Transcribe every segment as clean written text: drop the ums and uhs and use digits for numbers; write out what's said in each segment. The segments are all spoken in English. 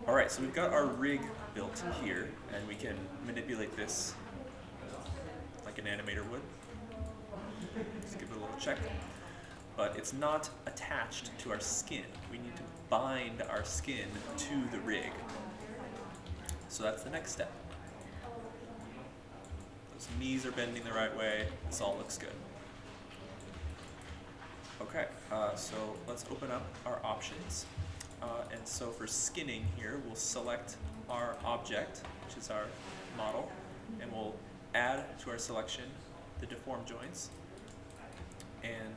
All right, so we've got our rig built here, and we can manipulate this like an animator would. Just give it a little check. But it's not attached to our skin. We need to bind our skin to the rig. So that's the next step. Those knees are bending the right way. This all looks good. Okay, so let's open up our options. And so for skinning here, we'll select our object, which is our model, and we'll add to our selection the deform joints. And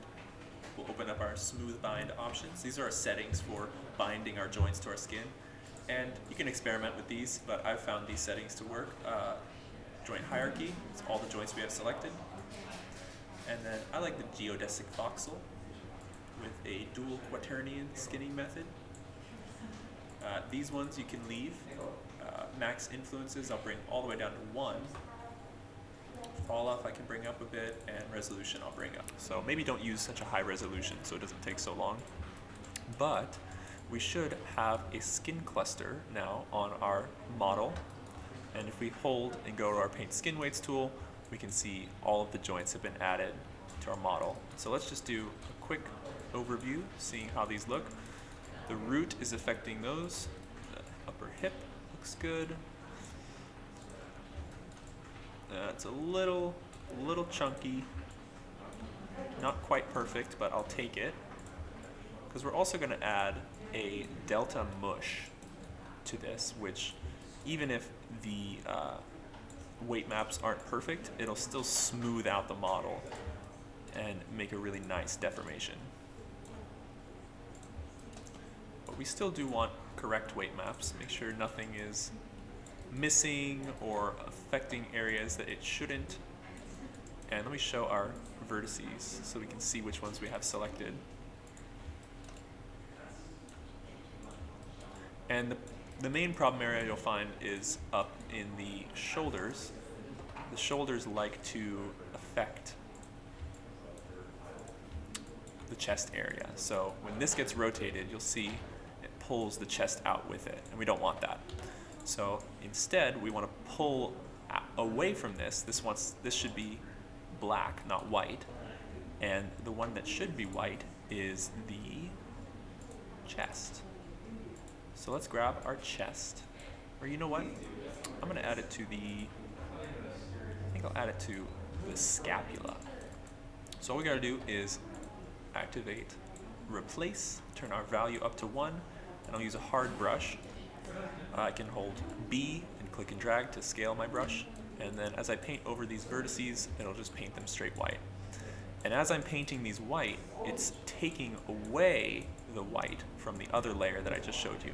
we'll open up our smooth bind options. These are our settings for binding our joints to our skin. And you can experiment with these, but I've found these settings to work. Joint hierarchy, it's all the joints we have selected. And then I like the geodesic voxel with a dual quaternion skinning method. These ones you can leave. Max influences I'll bring all the way down to 1. Fall off I can bring up a bit, and resolution I'll bring up. So maybe don't use such a high resolution so it doesn't take so long. But we should have a skin cluster now on our model. And if we hold and go to our Paint Skin Weights tool, we can see all of the joints have been added to our model. So let's just do a quick overview, seeing how these look. The root is affecting those. The upper hip looks good. It's a little chunky. Not quite perfect, but I'll take it. Because we're also going to add a delta mush to this, which even if the weight maps aren't perfect, it'll still smooth out the model and make a really nice deformation. But we still do want correct weight maps. Make sure nothing is missing or affecting areas that it shouldn't. And let me show our vertices so we can see which ones we have selected. And the main problem area you'll find is up in the shoulders. The shoulders like to affect the chest area. So when this gets rotated, you'll see it pulls the chest out with it, and we don't want that. So instead, we want to pull away from this. This should be black, not white. And the one that should be white is the chest. So let's grab our chest, or you know what? I'm going to add it to I think I'll add it to the scapula. So all we got to do is activate replace, turn our value up to 1, and I'll use a hard brush. I can hold B and click and drag to scale my brush, and then as I paint over these vertices, it'll just paint them straight white. And as I'm painting these white, it's taking away the white from the other layer that I just showed you.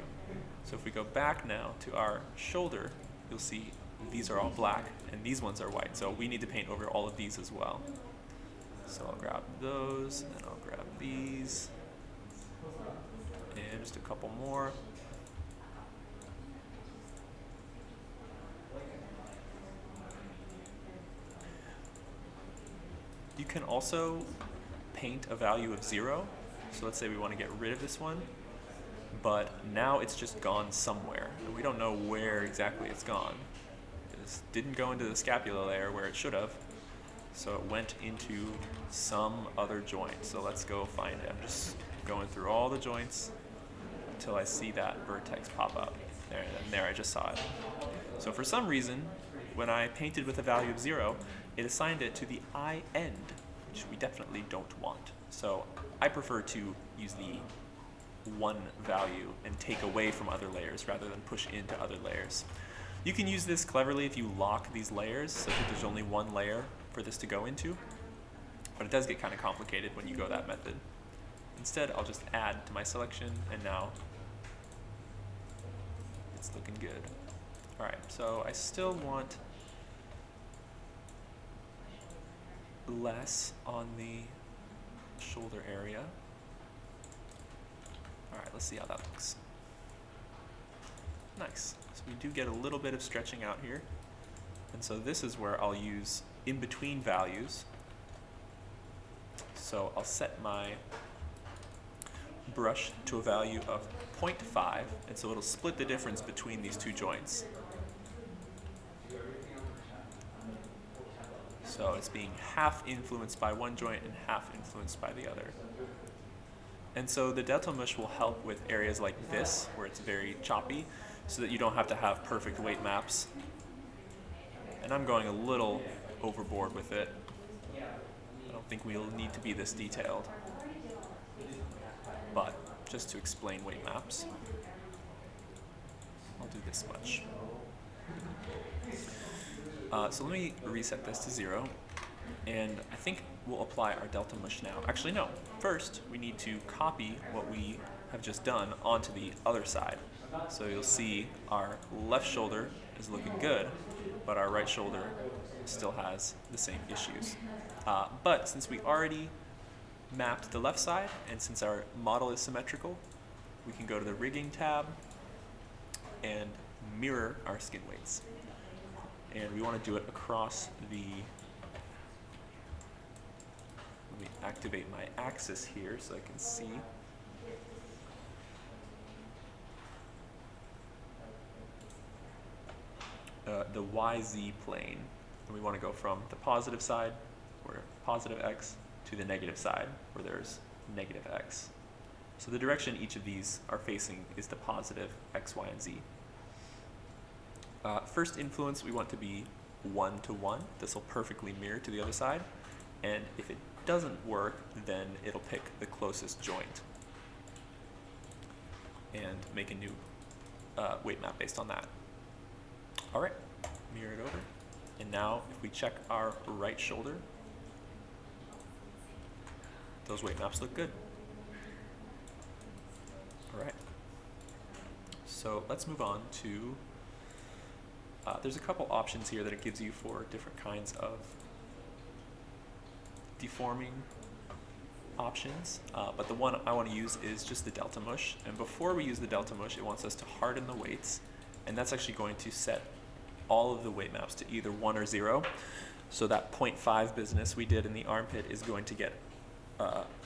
So if we go back now to our shoulder, you'll see these are all black and these ones are white. So we need to paint over all of these as well. So I'll grab those, and then I'll grab these, and just a couple more. You can also paint a value of 0. So let's say we want to get rid of this one, but now it's just gone somewhere, and we don't know where exactly it's gone. It didn't go into the scapula layer where it should have, so it went into some other joint. So let's go find it. I'm just going through all the joints until I see that vertex pop up. There, and there I just saw it. So for some reason, when I painted with a value of 0, it assigned it to the eye end, which we definitely don't want. So I prefer to use the 1 value and take away from other layers rather than push into other layers. You can use this cleverly if you lock these layers so that there's only 1 layer for this to go into, but it does get kind of complicated when you go that method. Instead, I'll just add to my selection, and now it's looking good. All right, so I still want less on the shoulder area. All right, let's see how that looks. Nice. So we do get a little bit of stretching out here. And so this is where I'll use in between values. So I'll set my brush to a value of 0.5, and so it'll split the difference between these two joints. So it's being half influenced by one joint and half influenced by the other. And so the delta mush will help with areas like this, where it's very choppy, so that you don't have to have perfect weight maps. And I'm going a little overboard with it. I don't think we'll need to be this detailed. But just to explain weight maps, I'll do this much. So let me reset this to 0, and I think we'll apply our delta mush now. Actually, no. First, we need to copy what we have just done onto the other side. So you'll see our left shoulder is looking good, but our right shoulder still has the same issues. But since we already mapped the left side, and since our model is symmetrical, we can go to the rigging tab and mirror our skin weights. And we want to do it across the, let me activate my axis here so I can see. The YZ plane. And we want to go from the positive side, where positive X, to the negative side, where there's negative X. So the direction each of these are facing is the positive X, Y, and Z. First influence, we want to be 1 to 1. This will perfectly mirror to the other side. And if it doesn't work, then it'll pick the closest joint and make a new weight map based on that. All right, mirror it over. And now if we check our right shoulder, those weight maps look good. All right. So let's move on to, there's a couple options here that it gives you for different kinds of deforming options, but the one I want to use is just the delta mush. And before we use the delta mush, it wants us to harden the weights, and that's actually going to set all of the weight maps to either 1 or 0. So that 0.5 business we did in the armpit is going to get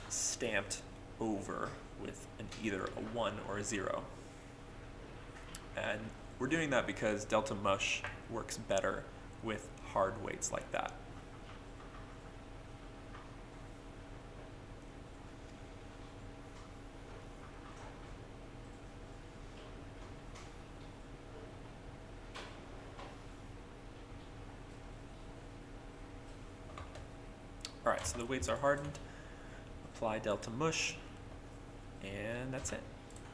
stamped over with either a 1 or a 0. And we're doing that because delta mush works better with hard weights like that. All right, so the weights are hardened. Apply delta mush, and that's it.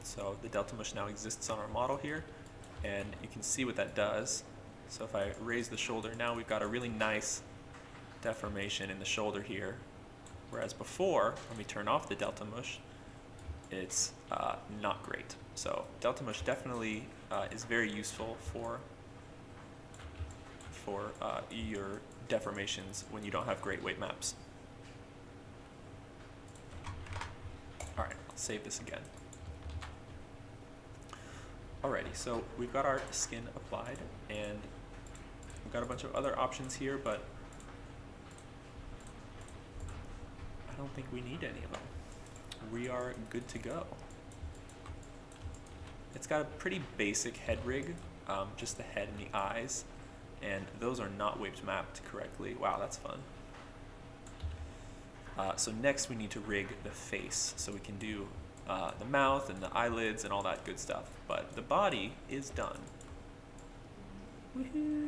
So the delta mush now exists on our model here, and you can see what that does. So if I raise the shoulder, now we've got a really nice deformation in the shoulder here, whereas before, when we turn off the delta mush, it's not great. So delta mush definitely is very useful for your deformations when you don't have great weight maps. All right, I'll save this again. Alrighty, so we've got our skin applied, and we've got a bunch of other options here, but I don't think we need any of them. We are good to go. It's got a pretty basic head rig, just the head and the eyes, and those are not weight mapped correctly. Wow, that's fun. So next we need to rig the face, so we can do the mouth and the eyelids and all that good stuff. But the body is done. Woohoo!